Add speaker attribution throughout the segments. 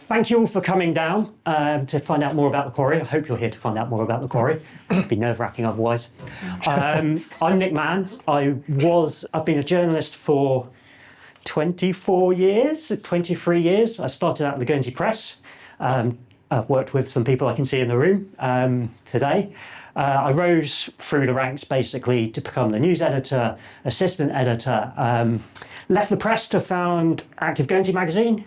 Speaker 1: Thank you all for coming down to find out more about the Quarry. I hope you're here to find out more about the Quarry. It'd be nerve-wracking otherwise. I'm Nick Mann. I've been a journalist for 23 years. I started out at the Guernsey Press. I've worked with some people I can see in the room today. I rose through the ranks basically to become the news editor, assistant editor, left the press to found Active Guernsey magazine,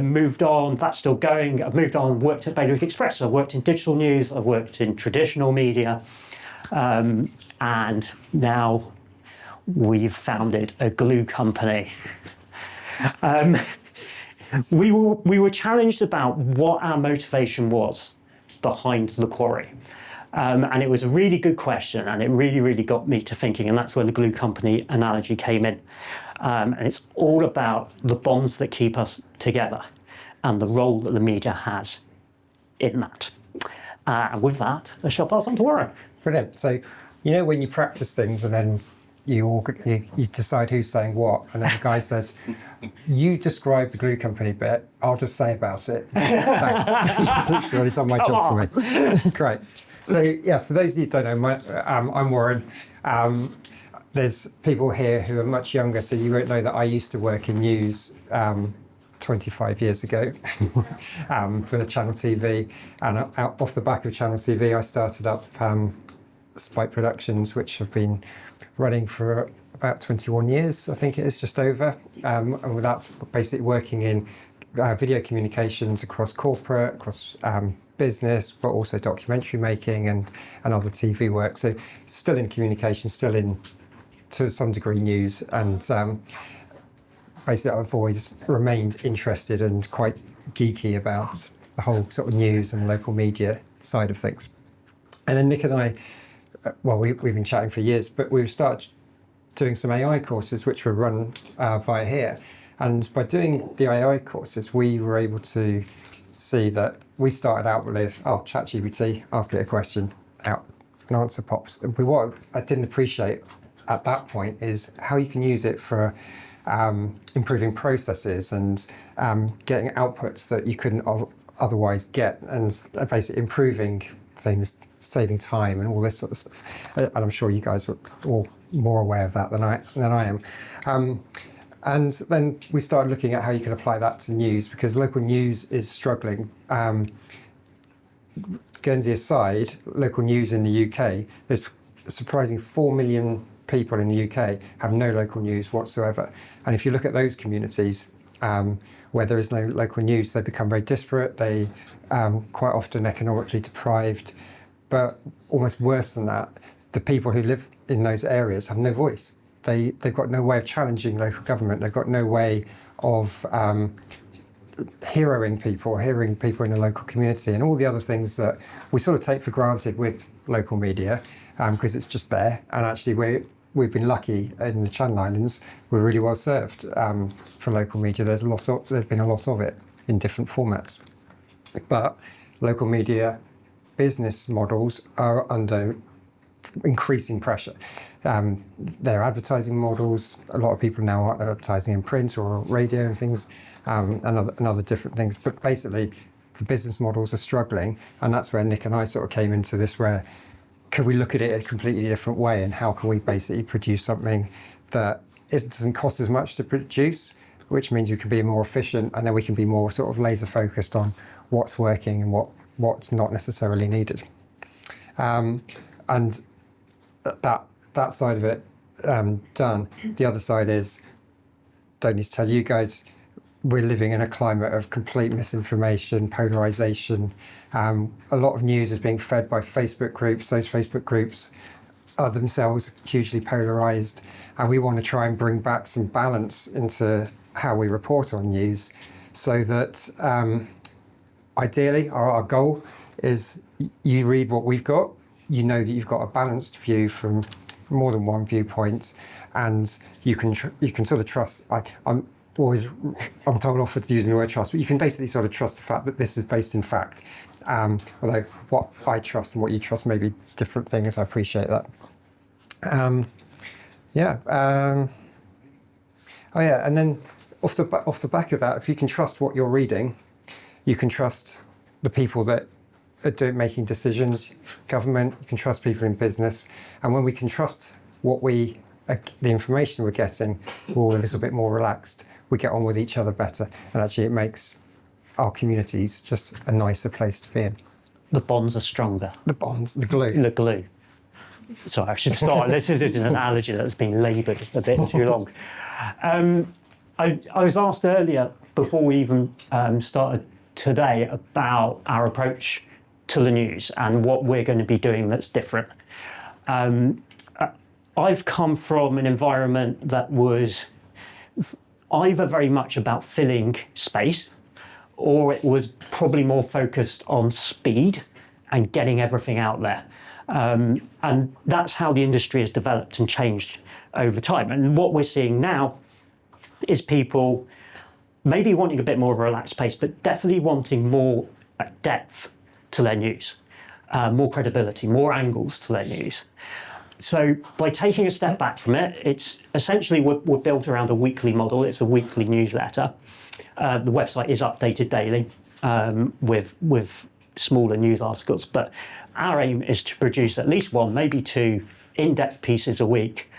Speaker 1: moved on, that's still going, I've moved on, worked at Bailiwick Express, I've worked in digital news, I've worked in traditional media, and now we've founded a glue company. We were challenged about what our motivation was behind the Quarry. And it was a really good question, and it really got me to thinking, and that's where the glue company analogy came in. And it's all about the bonds that keep us together and the role that the media has in that. And with that, I shall pass on to Warren.
Speaker 2: Brilliant. So, you know when you practice things and then you decide who's saying what, and then the guy says, you describe the glue company bit, I'll just say about it. Thanks. You've already done my job for me. Great. So yeah, for those of you who don't know, I'm Warren. There's people here who are much younger, so you won't know that I used to work in news 25 years ago for Channel TV. And off the back of Channel TV, I started up Spike Productions, which have been running for about 21 years, I think it is, just over. And that's basically working in video communications across corporate, across business, but also documentary making and other TV work. So still in communication, still in, to some degree, news. And basically I've always remained interested and quite geeky about the whole sort of news and local media side of things. And then Nick and I, well, we've been chatting for years, but we've started doing some AI courses, which were run via here. And by doing the AI courses, we were able to see that we started out with, ChatGPT, ask it a question, out, an answer pops. And what I didn't appreciate at that point is how you can use it for improving processes and getting outputs that you couldn't otherwise get, and basically improving things, saving time and all this sort of stuff. And I'm sure you guys are all more aware of that than I am. And then we started looking at how you can apply that to news, because local news is struggling. Guernsey aside, local news in the UK, there's a surprising 4 million people in the UK have no local news whatsoever. And if you look at those communities where there is no local news, they become very disparate, they quite often economically deprived, but almost worse than that, the people who live in those areas have no voice. They've got no way of challenging local government. They've got no way of hearing people in the local community, and all the other things that we sort of take for granted with local media, because it's just there. And actually, we've been lucky in the Channel Islands. We're really well served for local media. There's been a lot of it in different formats, but local media business models are under increasing pressure. Their advertising models, a lot of people now are advertising in print or radio and things, and other different things. But basically, the business models are struggling, and that's where Nick and I sort of came into this, where could we look at it a completely different way, and how can we basically produce something that doesn't cost as much to produce, which means we can be more efficient, and then we can be more sort of laser focused on what's working and what's not necessarily needed. And that side of it done. The other side is, don't need to tell you guys, we're living in a climate of complete misinformation, polarization. A lot of news is being fed by Facebook groups. Those Facebook groups are themselves hugely polarized, and we want to try and bring back some balance into how we report on news, so that ideally our goal is you read what we've got, you know that you've got a balanced view from more than one viewpoint, and you can sort of trust. Like I'm told off for using the word trust, but you can basically sort of trust the fact that this is based in fact. Although what I trust and what you trust may be different things. I appreciate that. And then off the back of that, if you can trust what you're reading, You can trust the people that are making decisions, government, you can trust people in business. And when we can trust the information we're getting, we're all a little bit more relaxed. We get on with each other better. And actually it makes our communities just a nicer place to be in.
Speaker 1: The bonds are stronger.
Speaker 2: The bonds, the glue.
Speaker 1: The glue. Sorry, I should start. This is an analogy that's been laboured a bit too long. I was asked earlier, before we even started today, about our approach to the news and what we're going to be doing that's different. I've come from an environment that was either very much about filling space, or it was probably more focused on speed and getting everything out there. And that's how the industry has developed and changed over time. And what we're seeing now is people maybe wanting a bit more of a relaxed pace, but definitely wanting more depth to their news, more credibility, more angles to their news. So by taking a step back from it, it's essentially we're built around a weekly model. It's a weekly newsletter. The website is updated daily with smaller news articles, but our aim is to produce at least one, maybe two in-depth pieces a week.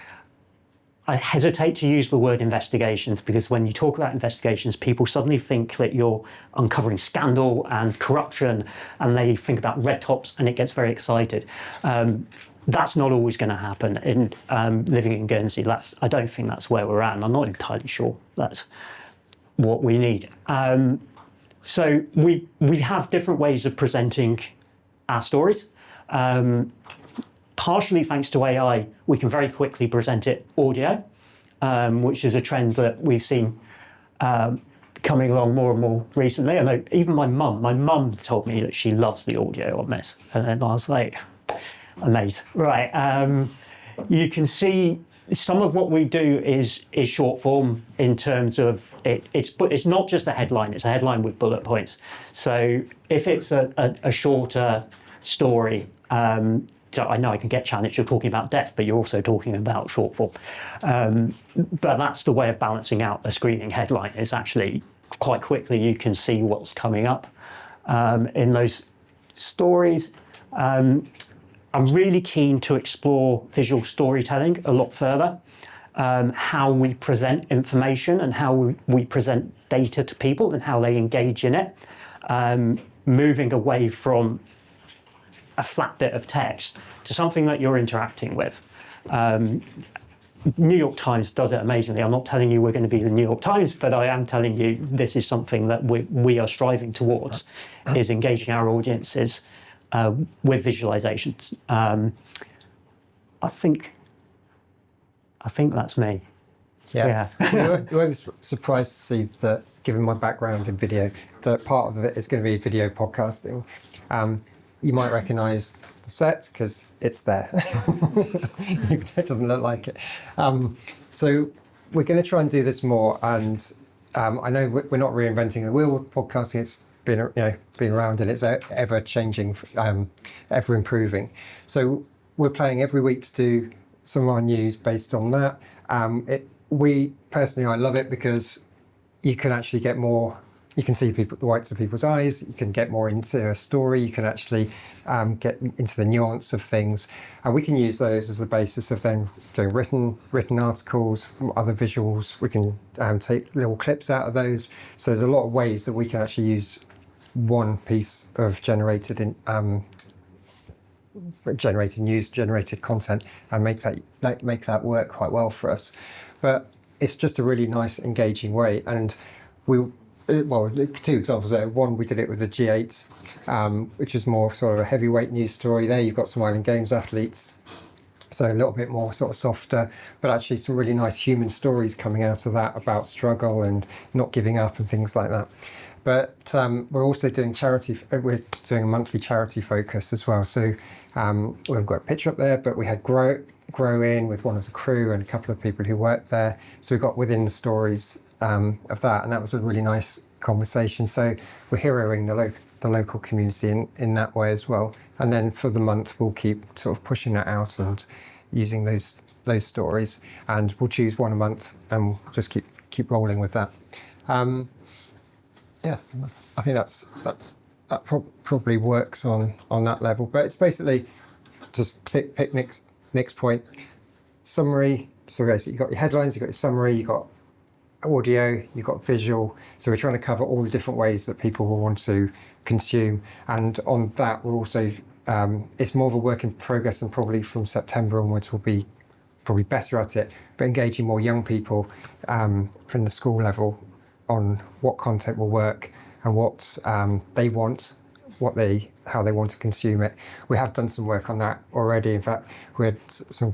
Speaker 1: I hesitate to use the word investigations because when you talk about investigations, people suddenly think that you're uncovering scandal and corruption, and they think about red tops and it gets very excited. That's not always going to happen in living in Guernsey. I don't think that's where we're at, and I'm not entirely sure that's what we need. So we have different ways of presenting our stories. Partially thanks to AI, we can very quickly present it audio, which is a trend that we've seen coming along more and more recently. I know even my mum told me that she loves the audio on this, and then I was like, amazed. Right, you can see some of what we do is short form in terms of it's not just a headline, it's a headline with bullet points. So if it's a shorter story, so I know I can get challenged, you're talking about depth, but you're also talking about short form. But that's the way of balancing out a screaming headline, is actually quite quickly you can see what's coming up in those stories. I'm really keen to explore visual storytelling a lot further, how we present information and how we present data to people and how they engage in it, moving away from a flat bit of text to something that you're interacting with. New York Times does it amazingly. I'm not telling you we're going to be the New York Times, but I am telling you this is something that we are striving towards, is engaging our audiences with visualizations. I think that's me.
Speaker 2: Yeah. You won't be surprised to see that, given my background in video, that part of it is going to be video podcasting. You might recognise the set because it's there. It doesn't look like it. So we're going to try and do this more. And I know we're not reinventing the wheel with podcasting. It's been around and it's ever changing, ever improving. So we're planning every week to do some of our news based on that. I love it because you can actually get more. You can see the whites of people's eyes. You can get more into a story. You can actually get into the nuance of things, and we can use those as the basis of then doing written articles, other visuals. We can take little clips out of those. So there's a lot of ways that we can actually use one piece of generated news, generated content, and make that work quite well for us. But it's just a really nice, engaging way, and two examples there. One, we did it with the G8, which is more sort of a heavyweight news story. There you've got some Island Games athletes, so a little bit more sort of softer, but actually some really nice human stories coming out of that about struggle and not giving up and things like that. But we're also doing we're doing a monthly charity focus as well. So we've got a picture up there, but we had Grow in with one of the crew and a couple of people who worked there. So we got within the stories of that, and that was a really nice conversation. So we're heroing the local community in that way as well. And then for the month, we'll keep sort of pushing that out and using those stories, and we'll choose one a month and we'll just keep rolling with that. I think that probably works on that level. But it's basically just pick Nick's point. Summary. So basically, you've got your headlines, you've got your summary, you've got audio, you've got visual. So we're trying to cover all the different ways that people will want to consume. And on that, we're also, it's more of a work in progress, and probably from September onwards we'll be probably better at it, but engaging more young people from the school level on what content will work and what they want, how they want to consume it. We have done some work on that already. In fact, we had some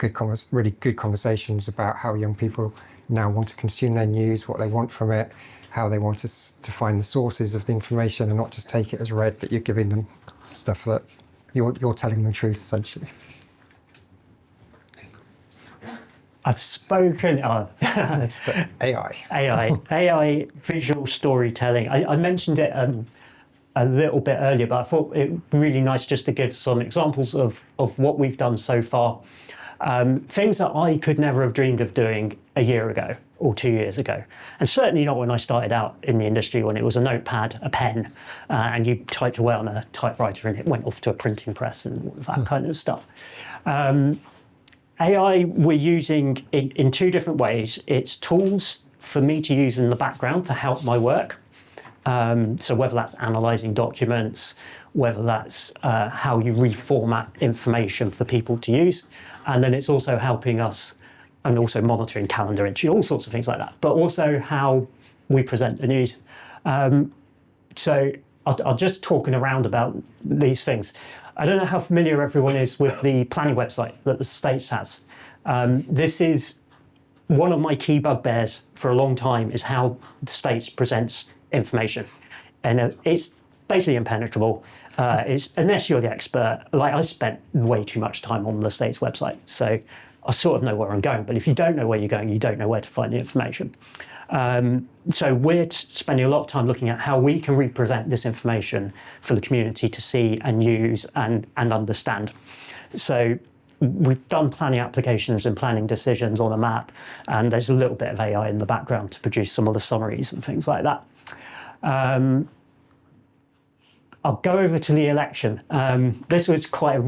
Speaker 2: really good conversations about how young people now want to consume their news, what they want from it, how they want us to find the sources of the information and not just take it as read, that you're giving them stuff that you're telling them the truth, essentially.
Speaker 1: I've spoken of AI visual storytelling. I mentioned it a little bit earlier, but I thought it really nice just to give some examples of what we've done so far. Things that I could never have dreamed of doing a year ago or 2 years ago. And certainly not when I started out in the industry, when it was a notepad, a pen, and you typed away on a typewriter and it went off to a printing press and all that kind of stuff. AI we're using in two different ways. It's tools for me to use in the background to help my work. So whether that's analysing documents, whether that's how you reformat information for people to use. And then it's also helping us and also monitoring calendar entry, all sorts of things like that, but also how we present the news. So I'll just talking around about these things. I don't know how familiar everyone is with the planning website that the States has. This is one of my key bugbears for a long time, is how the States presents information. And it's basically impenetrable. Unless you're the expert. Like, I spent way too much time on the States website, so I sort of know where I'm going. But if you don't know where you're going, you don't know where to find the information. So we're spending a lot of time looking at how we can represent this information for the community to see and use and understand. So we've done planning applications and planning decisions on a map, and there's a little bit of AI in the background to produce some of the summaries and things like that. I'll go over to the election. This was quite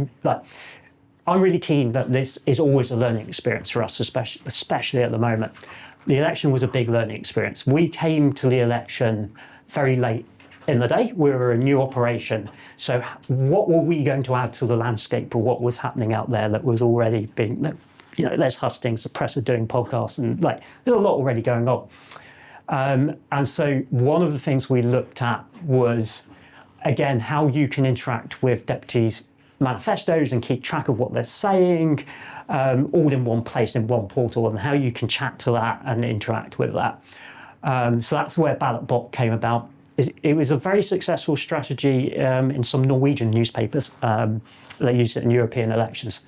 Speaker 1: I'm really keen that this is always a learning experience for us, especially at the moment. The election was a big learning experience. We came to the election very late in the day. We were a new operation. So what were we going to add to the landscape of what was happening out there that was already being, there's hustings, the press are doing podcasts, and there's a lot already going on. And so one of the things we looked at was, again, how you can interact with deputies' manifestos and keep track of what they're saying, all in one place, in one portal, and how you can chat to that and interact with that. So that's where BallotBot came about. It was a very successful strategy in some Norwegian newspapers. They used it in European elections.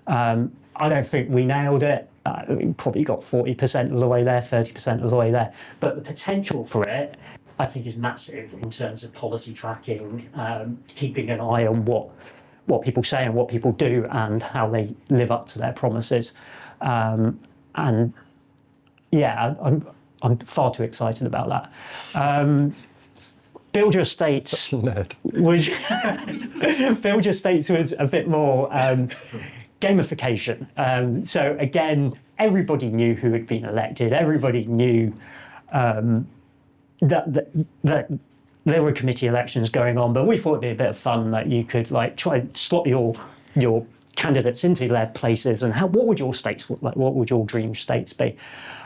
Speaker 1: I don't think we nailed it. We probably got 40% of the way there, 30% of the way there. But the potential for it, I think, is massive in terms of policy tracking, keeping an eye on what people say and what people do and how they live up to their promises. And yeah, I'm far too excited about that. Build Your States was Build Your States was a bit more gamification. So again, everybody knew who had been elected. Everybody knew that there were committee elections going on, but we thought it'd be a bit of fun that you could try and slot your candidates into their places and what would your states look like? What would your dream states be?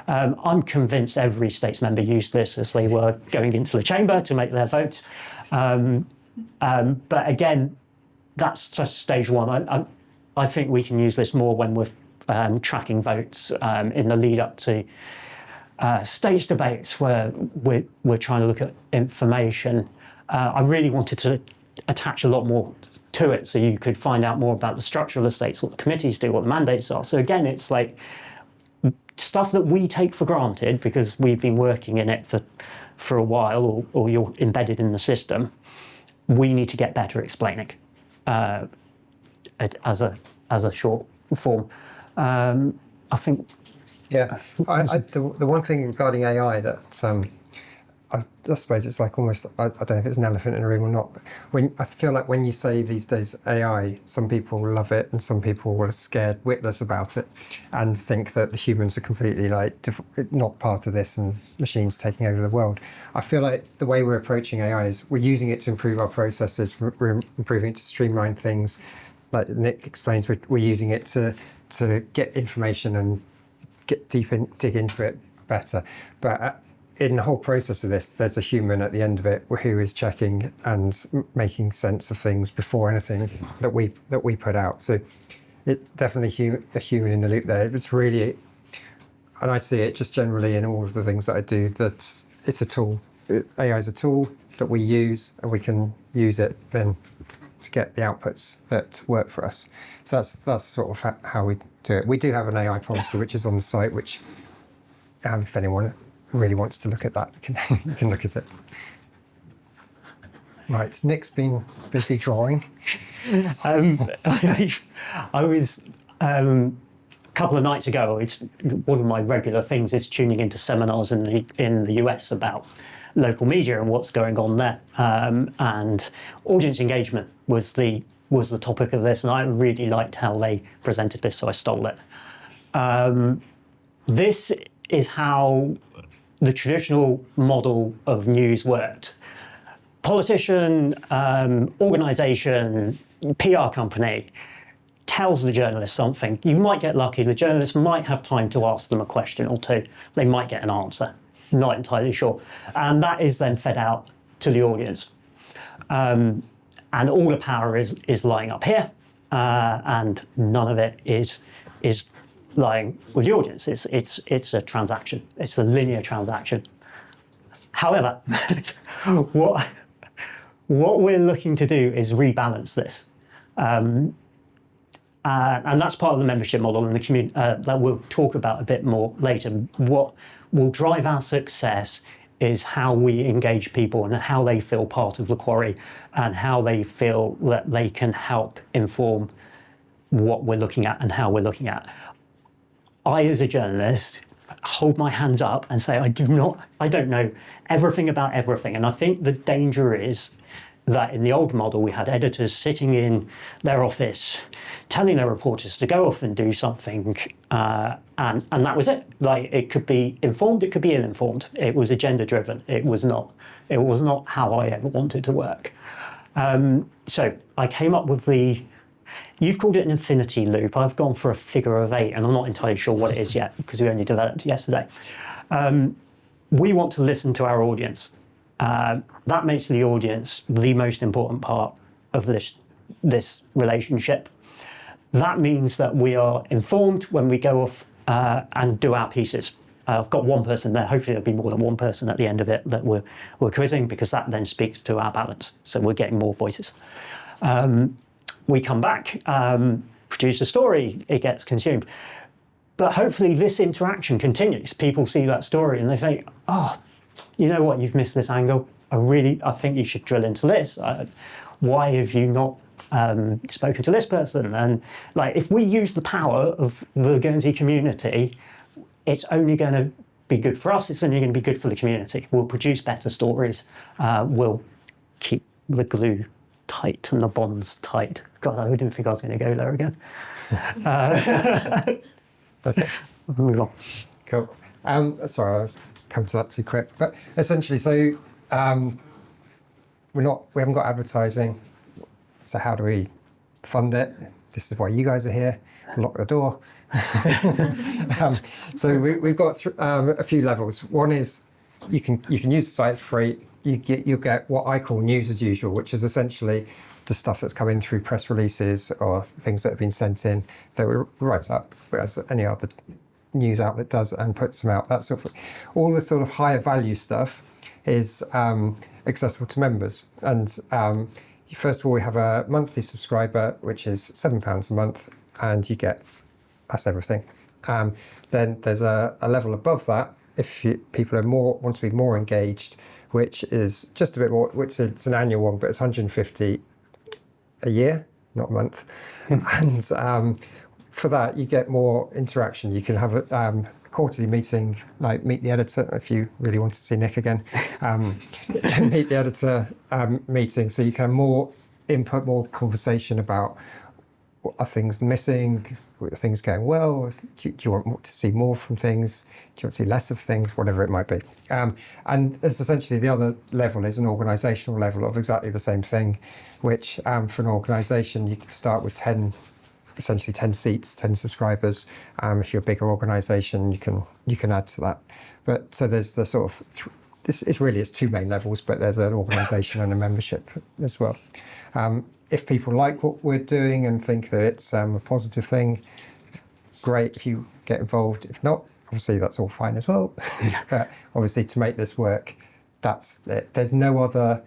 Speaker 1: I'm convinced every states member used this as they were going into the chamber to make their votes. But again, that's just stage one. I think we can use this more when we're tracking votes in the lead up to stage debates where we're trying to look at information. I really wanted to attach a lot more to it so you could find out more about the structure of the states, what the committees do, what the mandates are. So again, it's stuff that we take for granted because we've been working in it for a while, or you're embedded in the system. We need to get better at explaining as a short form. I think.
Speaker 2: Yeah, the one thing regarding AI that I suppose it's like almost, I don't know if it's an elephant in the room or not, but I feel like when you say these days AI, some people love it and some people are scared witless about it and think that the humans are completely not part of this and machines taking over the world. I feel like the way we're approaching AI is we're using it to improve our processes, we're improving it to streamline things. Like Nick explains, we're using it to get information and dig into it better. But in the whole process of this, there's a human at the end of it who is checking and making sense of things before anything that we put out. So it's definitely a human in the loop there. It's really, and I see it just generally in all of the things that I do, that it's a tool. AI is a tool that we use, and we can use it then to get the outputs that work for us. So that's sort of how we do it. We do have an AI policy which is on the site, which if anyone really wants to look at that, you can look at it. Right, Nick's been busy drawing.
Speaker 1: I was a couple of nights ago. It's one of my regular things is tuning into seminars in the US about local media and what's going on there. And audience engagement was the topic of this, and I really liked how they presented this, so I stole it. This is how the traditional model of news worked. Politician, organisation, PR company tells the journalist something. You might get lucky. The journalist might have time to ask them a question or two. They might get an answer. Not entirely sure. And that is then fed out to the audience. And all the power is lying up here, and none of it is lying with the audience. It's a transaction. It's a linear transaction. However, what we're looking to do is rebalance this. And that's part of the membership model and the community that we'll talk about a bit more later. What will drive our success is how we engage people and how they feel part of the Quarry and how they feel that they can help inform what we're looking at and how we're looking at. I, as a journalist, hold my hands up and say, I don't know everything about everything. And I think the danger is that in the old model, we had editors sitting in their office, telling their reporters to go off and do something, and that was it. Like, it could be informed, it could be ill-informed. It was agenda-driven. It was not how I ever wanted to work. So I came up with you've called it an infinity loop. I've gone for a figure of 8, and I'm not entirely sure what it is yet because we only developed it yesterday. We want to listen to our audience. That makes the audience the most important part of this relationship. That means that we are informed when we go off and do our pieces. I've got one person there. Hopefully there'll be more than one person at the end of it that we're quizzing, because that then speaks to our balance. So we're getting more voices. We come back, produce a story, it gets consumed. But hopefully this interaction continues. People see that story and they think, oh, you know what, you've missed this angle. I think you should drill into this. Why have you not spoken to this person? And like, if we use the power of the Guernsey community, it's only going to be good for us. It's only going to be good for the community. We'll produce better stories. We'll keep the glue tight and the bonds tight. God, I didn't think I was going to go there again.
Speaker 2: Okay,
Speaker 1: move on.
Speaker 2: Cool. Sorry, I've come to that too quick. But essentially, so we haven't got advertising. So how do we fund it? This is why you guys are here. Lock the door. So we've got a few levels. One is you can use the site, it's free. You'll get what I call news as usual, which is essentially the stuff that's coming through press releases or things that have been sent in that we write up as any other news outlet does and puts them out. That sort of, all the sort of higher value stuff is accessible to members. And first of all, we have a monthly subscriber, which is £7 a month, and you get that's everything. Then there's a level above that if people want to be more engaged, which is just a bit more, which it's an annual one, but it's 150 a year, not a month. And for that, you get more interaction. You can have a quarterly meeting, like meet the editor, if you really want to see Nick again. Meet the editor meeting, so you can have more input, more conversation about what are things missing, what are things going well, do you want to see more from things, do you want to see less of things, whatever it might be. And it's essentially the other level is an organisational level of exactly the same thing, which for an organisation you can start with essentially 10 seats, 10 subscribers. If you're a bigger organisation, you can add to that. But so there's the sort of, it's two main levels, but there's an organisation and a membership as well. If people like what we're doing and think that it's a positive thing, great if you get involved. If not, obviously that's all fine as well. But obviously to make this work, that's it. There's no other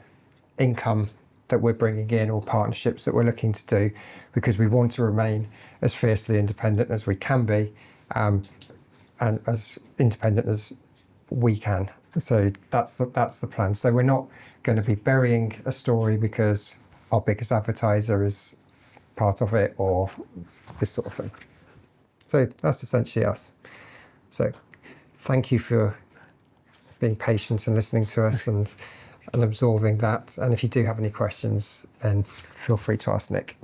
Speaker 2: income that we're bringing in or partnerships that we're looking to do, because we want to remain as fiercely independent as we can be, and as independent as we can. So that's the plan. So we're not going to be burying a story because our biggest advertiser is part of it or this sort of thing. So that's essentially us. So thank you for being patient and listening to us and absorbing that. And if you do have any questions, then feel free to ask Nick.